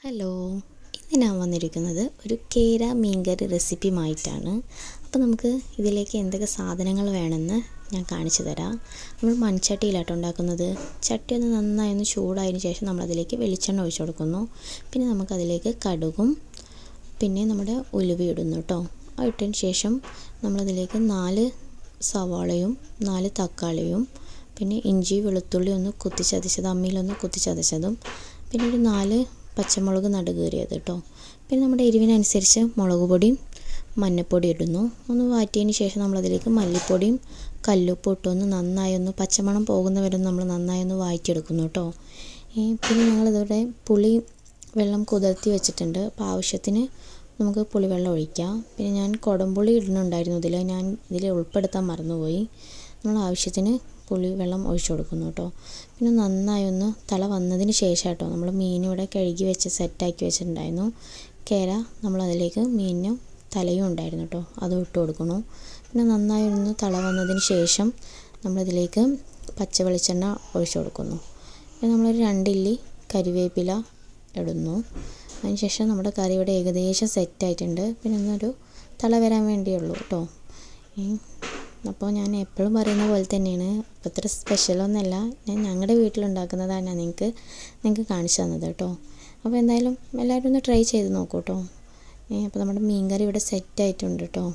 Hello, ഇന്ന് ഞാൻ വന്നിരിക്കുന്നത് ഒരു കേര മീൻകറി റെസിപ്പിയുമായിട്ടാണ്. അപ്പോൾ നമുക്ക് ഇതിലേക്ക് എന്തൊക്കെ സാധനങ്ങൾ വേണമെന്ന് ഞാൻ കാണിച്ചു തരാം. നമ്മൾ മൺചട്ടിയിലാട്ടോ ഉണ്ടാക്കുന്നത്. ചട്ടി ഒന്ന് നന്നായി ചൂടായതിന് ശേഷം നമ്മളതിലേക്ക് വെളിച്ചെണ്ണ ഒഴിച്ചു കൊടുക്കുന്നു. പിന്നെ നമുക്കതിലേക്ക് കടുകും പിന്നെ നമ്മുടെ ഉലുവ ഇടുന്നു കേട്ടോ. ഇട്ടതിന് ശേഷം നമ്മളതിലേക്ക് 4 സവാളയും 4 തക്കാളിയും പിന്നെ ഇഞ്ചി വെളുത്തുള്ളി ഒന്ന് കുത്തിച്ചതച്ചത് അമ്മിയിലൊന്ന് കുത്തിച്ചതച്ചതും പിന്നെ ഒരു 4 പച്ചമുളക് നടുകീറിയത് കേട്ടോ. പിന്നെ നമ്മുടെ എരിവിനനുസരിച്ച് മുളക് പൊടിയും മഞ്ഞൾപ്പൊടി ഇടുന്നു. ഒന്ന് വാറ്റിയതിന് ശേഷം നമ്മളതിലേക്ക് മല്ലിപ്പൊടിയും കല്ലുപ്പും ഇട്ടൊന്ന് നന്നായി പച്ചമണം പോകുന്നവരെ നമ്മൾ നന്നായി വാറ്റിയെടുക്കുന്നു കേട്ടോ. പിന്നെ ഞങ്ങളിതോടെ പുളി വെള്ളം കുതിർത്തി വെച്ചിട്ടുണ്ട്. അപ്പോൾ ആവശ്യത്തിന് നമുക്ക് പുളിവെള്ളം ഒഴിക്കാം. പിന്നെ ഞാൻ കുടംപുളി ഇടുന്നുണ്ടായിരുന്നു ഞാൻ ഇതിൽ ഉൾപ്പെടുത്താൻ മറന്നുപോയി. നമ്മൾ ആവശ്യത്തിന് പുളി വെള്ളം ഒഴിച്ചു കൊടുക്കുന്നു കേട്ടോ. പിന്നെ നന്നായി തിള വന്നതിന് ശേഷം കേട്ടോ നമ്മൾ മീനിവിടെ കഴുകി വെച്ച് സെറ്റാക്കി വെച്ചിട്ടുണ്ടായിരുന്നു. കേര നമ്മളതിലേക്ക് മീനും തലയും ഉണ്ടായിരുന്നു കേട്ടോ, അതും ഇട്ട് കൊടുക്കുന്നു. പിന്നെ നന്നായി തിള വന്നതിന് ശേഷം നമ്മളിതിലേക്ക് പച്ച വെളിച്ചെണ്ണ ഒഴിച്ചു കൊടുക്കുന്നു. പിന്നെ നമ്മളൊരു 2 ഇല്ലി കരിവേപ്പില ഇടുന്നു. അതിനുശേഷം നമ്മുടെ കറി ഇവിടെ ഏകദേശം സെറ്റായിട്ടുണ്ട്. പിന്നെ ഒന്നൊരു തിള വരാൻ വേണ്ടിയുള്ളൂ കേട്ടോ. അപ്പോൾ ഞാൻ എപ്പോഴും പറയുന്ന പോലെ തന്നെയാണ്, അപ്പോൾ ഇത്ര സ്പെഷ്യലൊന്നുമല്ല, ഞാൻ ഞങ്ങളുടെ വീട്ടിലുണ്ടാക്കുന്നതാണ് ഞാൻ നിങ്ങൾക്ക് കാണിച്ചു തന്നത് കേട്ടോ. അപ്പോൾ എന്തായാലും എല്ലാവരും ഒന്ന് ട്രൈ ചെയ്ത് നോക്കൂ കേട്ടോ. അപ്പോൾ നമ്മുടെ മീൻകറി ഇവിടെ സെറ്റായിട്ടുണ്ട് കേട്ടോ.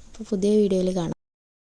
അപ്പോൾ പുതിയ വീഡിയോയിൽ കാണാം.